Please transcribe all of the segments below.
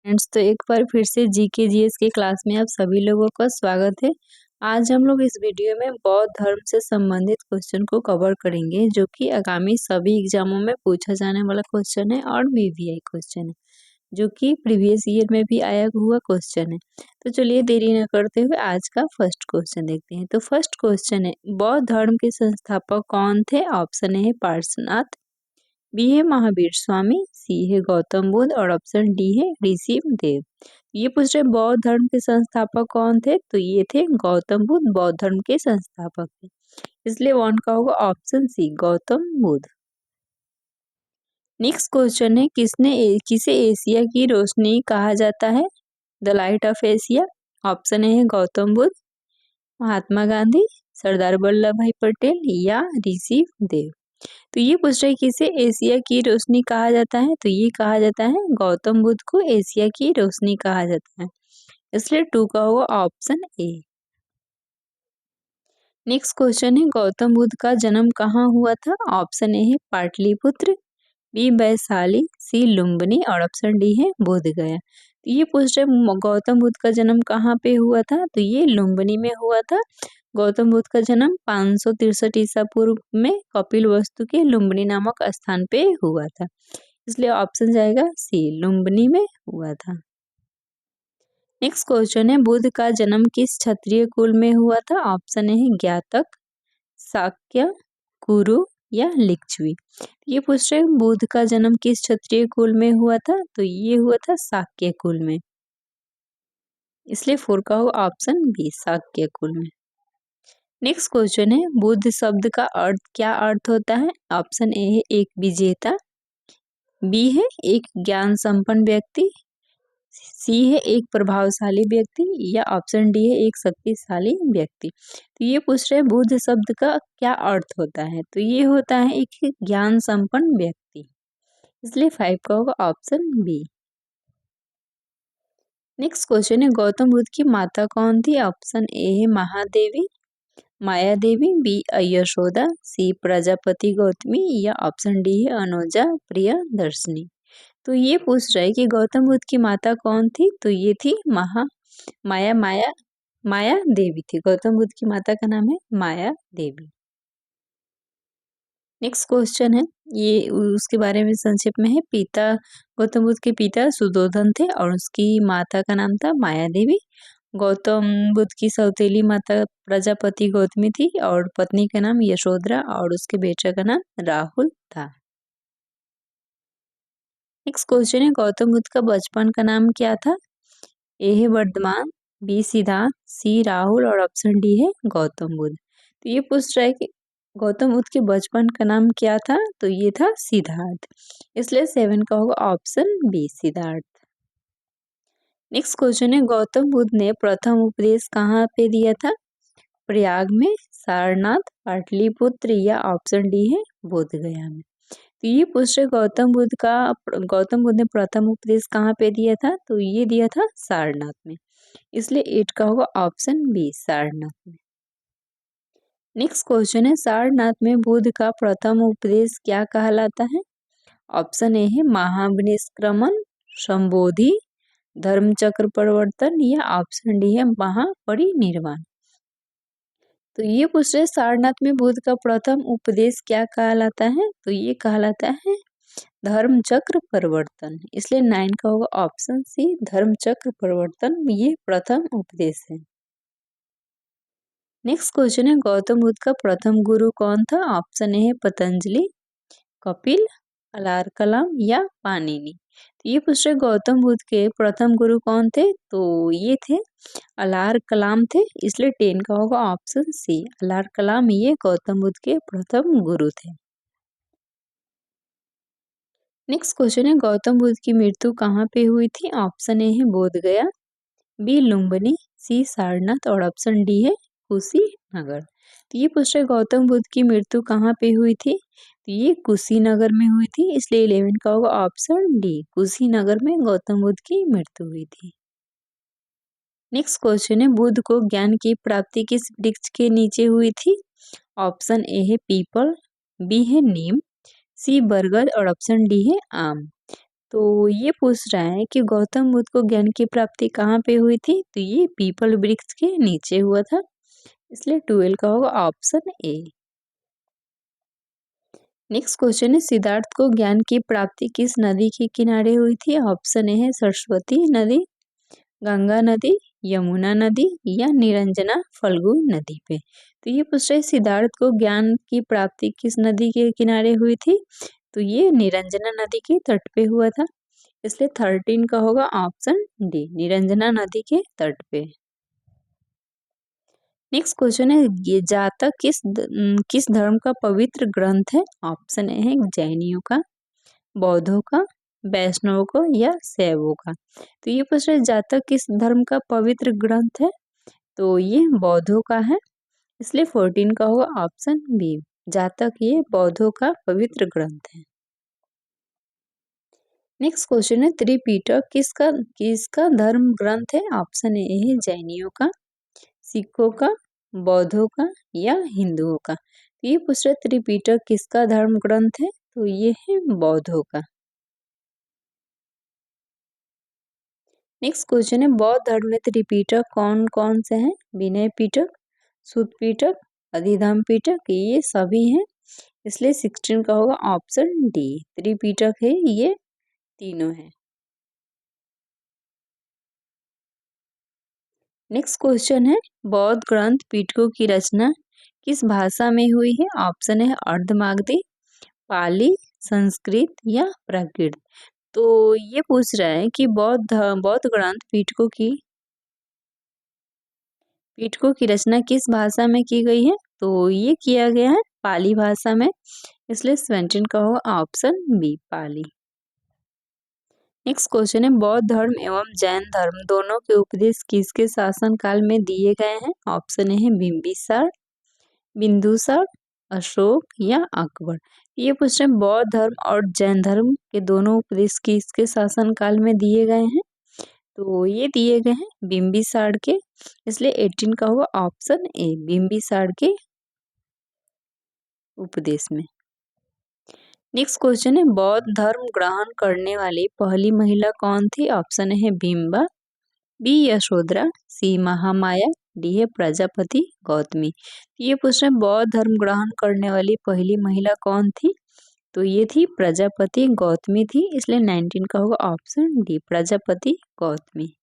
Friends, तो एक बार फिर से जीके जीएस के क्लास में आप सभी लोगों का स्वागत है। आज हम लोग इस वीडियो में बौद्ध धर्म से संबंधित क्वेश्चन को कवर करेंगे, जो कि आगामी सभी एग्जामों में पूछा जाने वाला क्वेश्चन है और वीवीआई क्वेश्चन है, जो कि प्रीवियस ईयर में भी आया हुआ क्वेश्चन है। तो चलिए देरी न करते हुए आज का फर्स्ट क्वेश्चन देखते हैं। तो फर्स्ट क्वेश्चन है, बौद्ध धर्म के संस्थापक कौन थे? ऑप्शन ए है पार्श्वनाथ, बी है महावीर स्वामी, सी है गौतम बुद्ध और ऑप्शन डी है ऋषि देव। ये पूछ रहे बौद्ध धर्म के संस्थापक कौन थे? तो ये थे गौतम बुद्ध बौद्ध धर्म के संस्थापक थे, इसलिए वन का होगा option C Gautam Buddha. Next question है, किसे एशिया की रोशनी कहा जाता है? The light of Asia. Option A है गौतम बुद्ध, महात्मा गांधी, सरदार वल्लभ भाई पटेल या ऋषि देव। तो ये पूछ रहे हैं किसे एशिया की रोशनी कहा जाता है? तो ये कहा जाता है गौतम बुद्ध को एशिया की रोशनी कहा जाता है, इसलिए टू का होगा ऑप्शन ए। नेक्स्ट क्वेश्चन है, गौतम बुद्ध का जन्म कहाँ हुआ था? ऑप्शन ए है पाटलिपुत्र, बी वैशाली, सी लुम्बिनी और ऑप्शन डी है बोधगया। तो ये पूछ रहे गौतम बुद्ध का जन्म कहाँ पे हुआ था? तो ये लुम्बिनी में हुआ था। गौतम बुद्ध का जन्म 563 ईसा पूर्व में कपिल वस्तु के लुम्बिनी नामक स्थान पे हुआ था, इसलिए ऑप्शन जाएगा सी लुम्बिनी में हुआ था। नेक्स्ट क्वेश्चन है, बुद्ध का जन्म किस क्षत्रिय कुल में हुआ था? ऑप्शन ए है ज्ञातक, शाक्य, कुरु या लिच्छवी। ये पूछ रहे बुद्ध का जन्म किस क्षत्रिय कुल में हुआ था? तो ये हुआ था शाक्य कुल में, इसलिए फोर का होगा ऑप्शन बी शाक्य कुल में। नेक्स्ट क्वेश्चन है, बुद्ध शब्द का क्या अर्थ होता है? ऑप्शन ए है एक विजेता, बी है एक ज्ञान संपन्न व्यक्ति, सी है एक प्रभावशाली व्यक्ति या ऑप्शन डी है एक शक्तिशाली व्यक्ति। तो ये पूछ रहे हैं बुद्ध शब्द का क्या अर्थ होता है? तो ये होता है एक ज्ञान संपन्न व्यक्ति, इसलिए 5 का होगा ऑप्शन बी। नेक्स्ट क्वेश्चन है, गौतम बुद्ध की माता कौन थी? ऑप्शन ए है महादेवी, माया देवी, बी यशोदा, सी प्रजापति गौतमी या ऑप्शन डी है अनुजा प्रियदर्शनी। तो ये पूछ रहा है कि गौतम बुद्ध की माता कौन थी? तो ये थी माया देवी थी। गौतम बुद्ध की माता का नाम है माया देवी। नेक्स्ट क्वेश्चन है, ये उसके बारे में संक्षेप में है। गौतम बुद्ध के पिता सुदोधन थे और उसकी माता का नाम था माया देवी। गौतम बुद्ध की सौतेली माता प्रजापति गौतमी थी और पत्नी का नाम यशोधरा और उसके बेटे का नाम राहुल था। नेक्स्ट क्वेश्चन है, गौतम बुद्ध का बचपन का नाम क्या था? ए है वर्धमान, बी सिद्धार्थ, सी राहुल और ऑप्शन डी है गौतम बुद्ध। तो ये पूछ रहा है कि गौतम बुद्ध के बचपन का नाम क्या था? तो ये था सिद्धार्थ, इसलिए 7 का होगा option B Siddhartha. Next question है, गौतम बुद्ध ने प्रथम उपदेश कहाँ पे दिया था? प्रयाग में, सारनाथ, पाटलिपुत्र या ऑप्शन डी है बोधगया में। तो ये पूछ रहे गौतम बुद्ध ने प्रथम उपदेश कहाँ पे दिया था? तो ये दिया था सारनाथ में, इसलिए 8 का होगा ऑप्शन बी सारनाथ में। नेक्स्ट क्वेश्चन है, सारनाथ में बुद्ध का प्रथम उपदेश क्या कहलाता है? ऑप्शन ए है महाविनिष्क्रमण, संबोधि, धर्म चक्र परिवर्तन या ऑप्शन डी है महापरिनिर्वाण। तो ये पूछ रहे सारनाथ में बुद्ध का प्रथम उपदेश क्या कहलाता है? तो ये कहलाता है धर्म चक्र परिवर्तन, इसलिए 9 का होगा ऑप्शन सी धर्म चक्र परिवर्तन, ये प्रथम उपदेश है। नेक्स्ट क्वेश्चन है, गौतम बुद्ध का प्रथम गुरु कौन था? ऑप्शन ए है पतंजलि, कपिल, अलार कलाम या पाणिनि। तो ये पूछ रहे गौतम बुद्ध के प्रथम गुरु कौन थे? तो ये थे अलार कलाम थे, इसलिए 10 का होगा ऑप्शन सी अलार कलाम, ये गौतम बुद्ध के प्रथम गुरु थे। नेक्स्ट क्वेश्चन है, गौतम बुद्ध की मृत्यु कहाँ पे हुई थी? ऑप्शन ए है बोधगया, बी लुम्बिनी, सी सारनाथ और ऑप्शन डी है कुशीनगर। तो ये पूछ रहे गौतम बुद्ध की मृत्यु कहाँ पे हुई थी? तो ये कुशीनगर में हुई थी, इसलिए 11 का होगा ऑप्शन डी कुशीनगर में गौतम बुद्ध की मृत्यु हुई थी। नेक्स्ट क्वेश्चन है, बुद्ध को ज्ञान की प्राप्ति किस वृक्ष के नीचे हुई थी? ऑप्शन ए है पीपल, बी है नीम, सी बरगद और ऑप्शन डी है आम। तो ये पूछ रहा है कि गौतम बुद्ध को ज्ञान की प्राप्ति कहाँ पे हुई थी, तो ये पीपल वृक्ष के नीचे हुआ था, इसलिए 12 का होगा ऑप्शन ए। नेक्स्ट क्वेश्चन है सिद्धार्थ को ज्ञान की प्राप्ति किस नदी के किनारे हुई थी, ऑप्शन ए है सरस्वती नदी, गंगा नदी, यमुना नदी या निरंजना फल्गु नदी पे। तो ये पूछ रहे सिद्धार्थ को ज्ञान की प्राप्ति किस नदी के किनारे हुई थी, तो ये निरंजना नदी के तट पे हुआ था, इसलिए 13 का होगा ऑप्शन डी, निरंजना नदी के तट पे। नेक्स्ट क्वेश्चन है ये जातक किस धर्म का पवित्र ग्रंथ है, ऑप्शन ए है जैनियों का, बौद्धों का, वैष्णव को या शैवों का। तो ये पूछ रहे जातक किस धर्म का पवित्र ग्रंथ है, तो ये बौद्धों का है, इसलिए 14 का होगा ऑप्शन बी, जातक ये बौद्धों का पवित्र ग्रंथ है। नेक्स्ट क्वेश्चन है त्रिपिटक किसका धर्म ग्रंथ है, ऑप्शन ए है जैनियों का, सिखों का, बौद्धों का या हिंदुओं का। तो ये पूछ रहे त्रिपिटक किसका धर्म ग्रंथ है, तो ये है बौद्धों का। नेक्स्ट क्वेश्चन है बौद्ध धर्म में त्रिपिटक कौन कौन से हैं, विनय पिटक, सुत्त पिटक, अधिधम्म पिटक, ये सभी हैं, इसलिए 16 का होगा ऑप्शन डी, त्रिपिटक है ये तीनों हैं। नेक्स्ट क्वेश्चन है बौद्ध ग्रंथ पिटकों की रचना किस भाषा में हुई है, ऑप्शन है अर्धमागधी, पाली, संस्कृत या प्राकृत। तो ये पूछ रहा है कि बौद्ध ग्रंथ पिटकों की रचना किस भाषा में की गई है, तो ये किया गया है पाली भाषा में, इसलिए 17 का होगा ऑप्शन बी, पाली। नेक्स्ट क्वेश्चन है बौद्ध धर्म एवं जैन धर्म दोनों के उपदेश किसके शासन काल में दिए गए हैं, ऑप्शन ए है बिंबिसार, बिंदुसार, अशोक या अकबर। ये पूछ रहे हैं बौद्ध धर्म और जैन धर्म के दोनों उपदेश किसके शासन काल में दिए गए हैं, तो ये दिए गए हैं बिंबिसार के, इसलिए 18 का होगा ऑप्शन ए, बिंबिसार के उपदेश में। नेक्स्ट क्वेश्चन है बौद्ध धर्म ग्रहण करने वाली पहली महिला कौन थी, ऑप्शन है भीमबा, बी यशोधरा, सी महामाया, डी है प्रजापति गौतमी। ये पूछ रहे हैं बौद्ध धर्म ग्रहण करने वाली पहली महिला कौन थी, तो ये थी प्रजापति गौतमी थी, इसलिए 19 का होगा option D, Prajapati Gautami.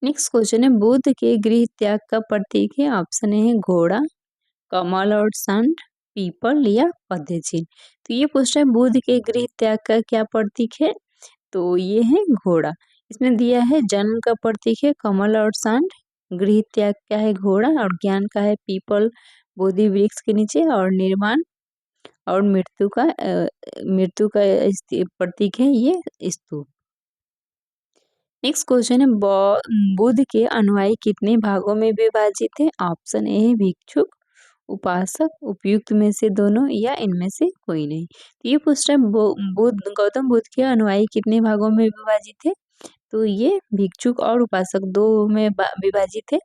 Next question है बुद्ध के गृह त्याग का प्रतीक है, ऑप्शन है घोड़ा, कमल और षंड, पीपल या पद्म चिन्ह। तो ये पूछ रहे हैं बुद्ध के गृह त्याग का क्या प्रतीक है, तो ये है घोड़ा, इसमें दिया है जन्म का प्रतीक है कमल और षंड, गृह त्याग का है घोड़ा और ज्ञान का है पीपल बोधि वृक्ष के नीचे, और निर्माण और मृत्यु का प्रतीक है ये स्तूप। नेक्स्ट क्वेश्चन है बुद्ध के अनुयायी कितने भागों में विभाजित है, ऑप्शन ए है भिक्षुक, उपासक, उपयुक्त में से दोनों या इनमें से कोई नहीं। तो ये पूछ रहे हैं गौतम बुद्ध के अनुयायी कितने भागों में विभाजित है, तो ये भिक्षुक और उपासक दो में विभाजित है,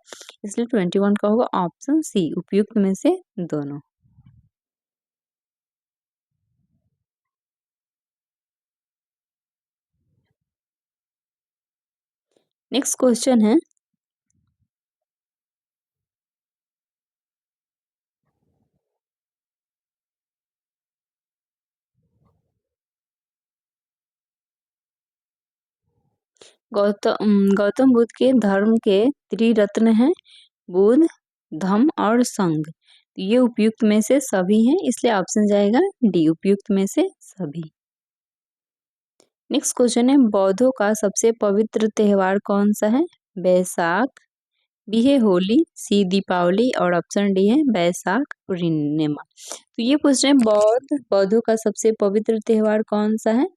इसलिए 21 का होगा ऑप्शन सी, उपयुक्त में से दोनों। नेक्स्ट क्वेश्चन है गौतम बुद्ध के धर्म के त्रिरत्न हैं बुद्ध, धम्म और संघ। तो ये उपयुक्त में से सभी हैं, इसलिए ऑप्शन जाएगा डी, उपयुक्त में से सभी। नेक्स्ट क्वेश्चन है बौद्धों का सबसे पवित्र त्योहार कौन सा है, बैसाख, बी है होली, सी दीपावली और ऑप्शन डी है बैसाख पूर्णिमा। तो ये पूछ रहे हैं बौद्धों का सबसे पवित्र त्योहार कौन सा है,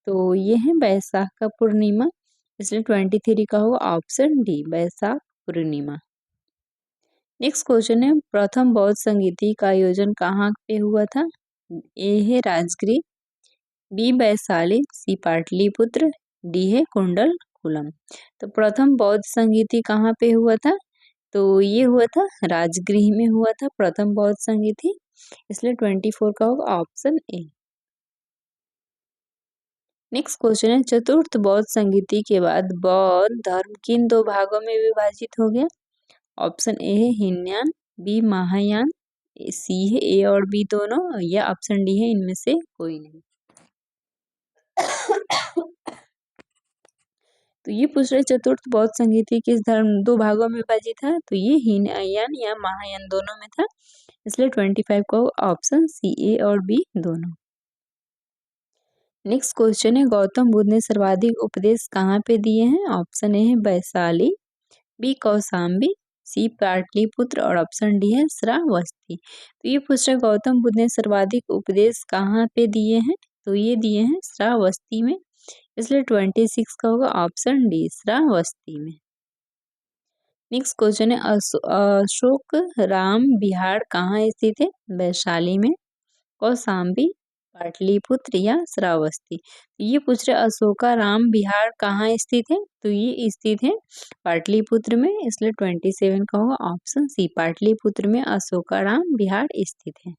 तो ये है बैसाख का पूर्णिमा, इसलिए 23 का होगा ऑप्शन डी, बैसाख पूर्णिमा। नेक्स्ट क्वेश्चन है प्रथम बौद्ध संगीति का आयोजन कहाँ पे हुआ था, ए है राजगृह, बी वैशाली, सी पाटलिपुत्र, डी है कुंडलकुलम। तो प्रथम बौद्ध संगीति कहाँ पे हुआ था, तो ये हुआ था राजगृह में हुआ था प्रथम बौद्ध संगीति, इसलिए 24 का होगा ऑप्शन ए। नेक्स्ट क्वेश्चन है, चतुर्थ बौद्ध संगीति के बाद बौद्ध धर्म किन दो भागों में विभाजित हो गया? ऑप्शन ए है हीनयान, बी महायान, सी है ए और बी दोनों, या ऑप्शन डी है इनमें से कोई नहीं। तो ये पूछ रहे चतुर्थ बौद्ध संगीति किस धर्म दो भागों में विभाजित है? तो ये हीनयान या महायान दोनों में था, इसलिए 25 को ऑप्शन सी ए और बी दोनों। नेक्स्ट क्वेश्चन है, गौतम बुद्ध ने सर्वाधिक उपदेश कहाँ पे दिए हैं? ऑप्शन ए है वैशाली, बी कौशाम्बी, सी पाटलिपुत्र और ऑप्शन डी है श्रावस्ती। तो ये पूछ रहे गौतम बुद्ध ने सर्वाधिक उपदेश कहाँ पे दिए हैं? तो ये दिए हैं श्रावस्ती में, इसलिए 26 का होगा ऑप्शन डी श्रावस्ती में। नेक्स्ट क्वेश्चन है, अशोक राम विहार कहाँ स्थित है? वैशाली में, कौशाम्बी, पाटलिपुत्र या श्रावस्ती। ये पूछ रहे अशोका राम विहार कहाँ स्थित है? तो ये स्थित है पाटलिपुत्र में, इसलिए 27 का होगा ऑप्शन सी पाटलिपुत्र में अशोका राम विहार स्थित है।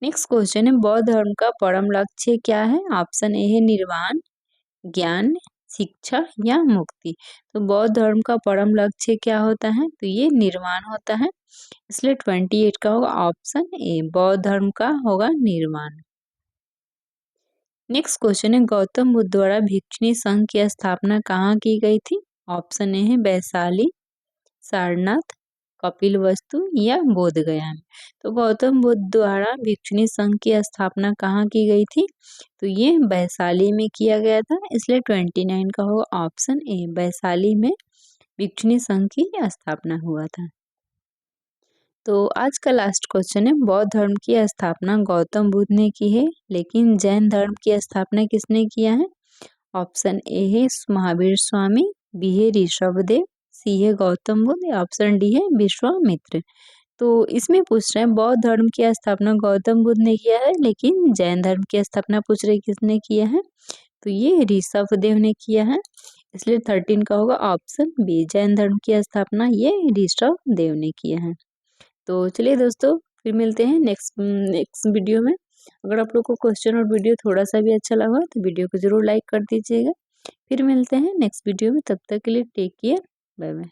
नेक्स्ट क्वेश्चन है, बौद्ध धर्म का परम लक्ष्य क्या है? ऑप्शन ए है निर्वाण, ज्ञान, शिक्षा या मुक्ति। तो बौद्ध धर्म का परम लक्ष्य क्या होता है? तो ये निर्वाण होता है, इसलिए 28 का होगा ऑप्शन ए बौद्ध धर्म का होगा निर्वाण। नेक्स्ट क्वेश्चन है, गौतम बुद्ध द्वारा भिक्षुणी संघ की स्थापना कहाँ की गई थी? ऑप्शन ए है वैशाली, सारनाथ, कपिलवस्तु या बोधगया में। तो गौतम बुद्ध द्वारा भिक्षुणी संघ की स्थापना कहाँ की गई थी? तो ये वैशाली में किया गया था, इसलिए 29 का होगा ऑप्शन ए वैशाली में भिक्षुणी संघ की स्थापना हुआ था। तो आज का लास्ट क्वेश्चन है, बौद्ध धर्म की स्थापना गौतम बुद्ध ने की है, लेकिन जैन धर्म की स्थापना किसने किया है? ऑप्शन ए है महावीर स्वामी, बी है ऋषभदेव, सी है गौतम बुद्ध, ऑप्शन डी है विश्वामित्र। तो इसमें पूछ रहे हैं बौद्ध धर्म की स्थापना गौतम बुद्ध ने किया है, लेकिन जैन धर्म की स्थापना पूछ रहे किसने किया है? तो ये ऋषभदेव ने किया है, इसलिए 13 का होगा ऑप्शन बी जैन धर्म की स्थापना ये ऋषभदेव ने किया है। तो चलिए दोस्तों, फिर मिलते हैं नेक्स्ट वीडियो में। अगर आप लोग को क्वेश्चन और वीडियो थोड़ा सा भी अच्छा लगा तो वीडियो को जरूर लाइक कर दीजिएगा। फिर मिलते हैं नेक्स्ट वीडियो में, तब तक के लिए टेक केयर, बाय बाय।